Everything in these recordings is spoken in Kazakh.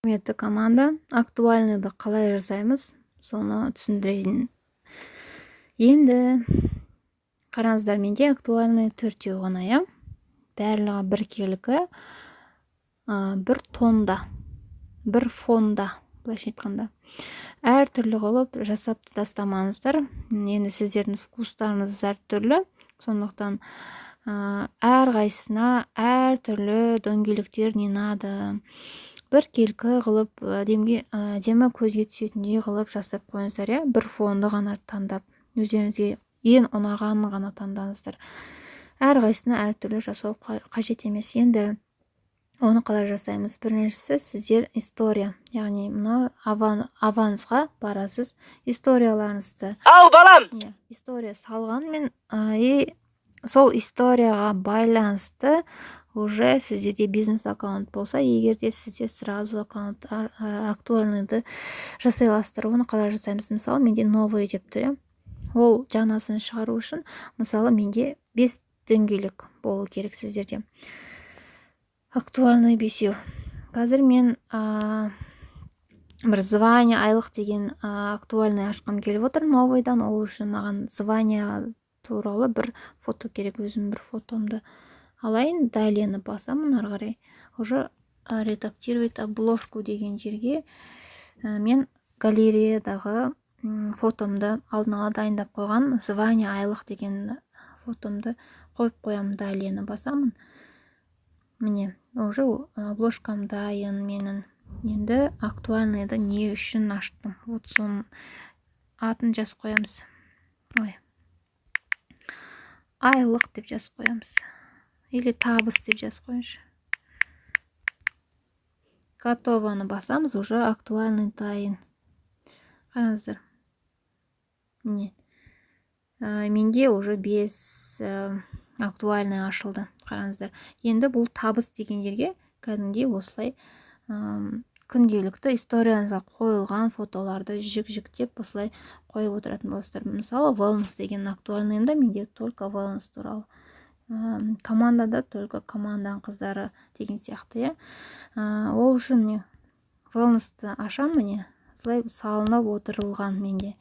Құрметті команда, актуальныйды қалай жасаймыз, соны түсіндірейін. Енді қараңыздар, менде актуальный 4 ғана, иә? Барлығы біркелкі, бір тонда, бір фонда, былайша айтқанда. Әр түрлі қылып жасап тастамаңыздар. Енді сіздердің вкустарыңыз әр түрлі, сондықтан әр қайсына әр түрлі дөңгелектер ненады. Бір келкі қылып, демі көзге түсетіндей қылып жасап қойыңыздар, иә? Бір фонды ғана таңдап, өздеріңізге ең ұнағанын ғана таңдаңыздар. Әр қайсына әр түрлі жасау қажет емес. Енді оны қалай жасаймыз? Біріншісі, сіздер история, яғни мына авансқа барасыз, историяларыңызды. Ау, балам! История салғанмен, сол историяға байланысты уже сіздерде бизнес аккаунт болса, егерде сіздер сразу аккаунт актуальныйды жасай аласыздар. Оны қалай жасаймыз? Мысалы, менде новый деп тұр, ол жаңасын шығару үшін, мысалы, менде 5 дөңгелек болу керек сіздерде. Актуальный 5. Қазір мен бір звание айлық деген актуальный ашқым келіп отыр новыйдан. Ол үшін маған звание туралы бір фото керек, өзім бір фотомды алайын, далені басамын, ары қарай уже редактировать обложку деген жерге мен галереядағы фотомды алдын ала дайындап қойған звание айлық деген фотомды қойып қоямын, далені басамын. Міне, уже обложкам дайын менің. Енді актуальныйды не үшін аштым? Вот соның атын жазып қоямыз. Айлық деп жазып қоямыз. Или табыс деп жазып қойыңызшы. Готованы басамыз, уже актуальный дайын. Қараңыздар. Міне. Менде уже 5 актуальный ашылды. Қараңыздар. Енді бұл табыс деген жерге кәдімгідей осылай күнделікті историяңызға қойылған фотоларды жік-жіктеп осылай қойып отыратын боласыздар. Мысалы, wellness деген актуальныйымда менде только wellness туралы. Командада только команданың қыздары деген сияқты, иә. Ол үшін не? Wellnessті ашам, міне, осылай салынып отырылған менде.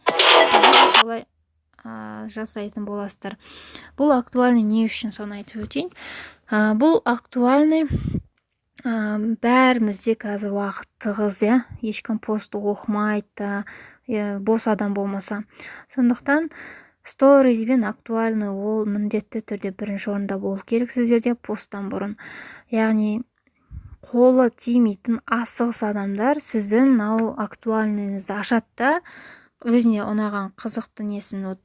Солай жасайтын боласыздар. Бұл актуальный не үшін, соны айтып өтейін. Бұл актуальный бәрімізде қазір уақыт тығыз, иә. Ешкім постты оқымайды, бос адам болмаса. Сондықтан сторизбен актуальный ол міндетті түрде бірінші орында болу керек сіздерде посттан бұрын. Яғни қолы тимейтін асығыс адамдар сіздің мынау актуальныйыңызды ашады да, өзіне ұнаған қызықты несін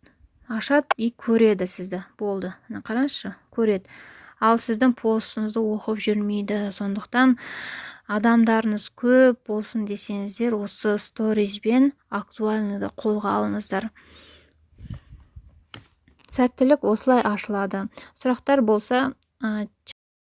ашады и көреді сізді. Болды. Қараңызшы, көреді. Ал сіздің постыңызды оқып жүрмейді. Сондықтан адамдарыңыз көп болсын десеңіздер, осы сторизбен актуальныйды қолға алыңыздар. Сәттілік осылай ашылады. Сұрақтар болса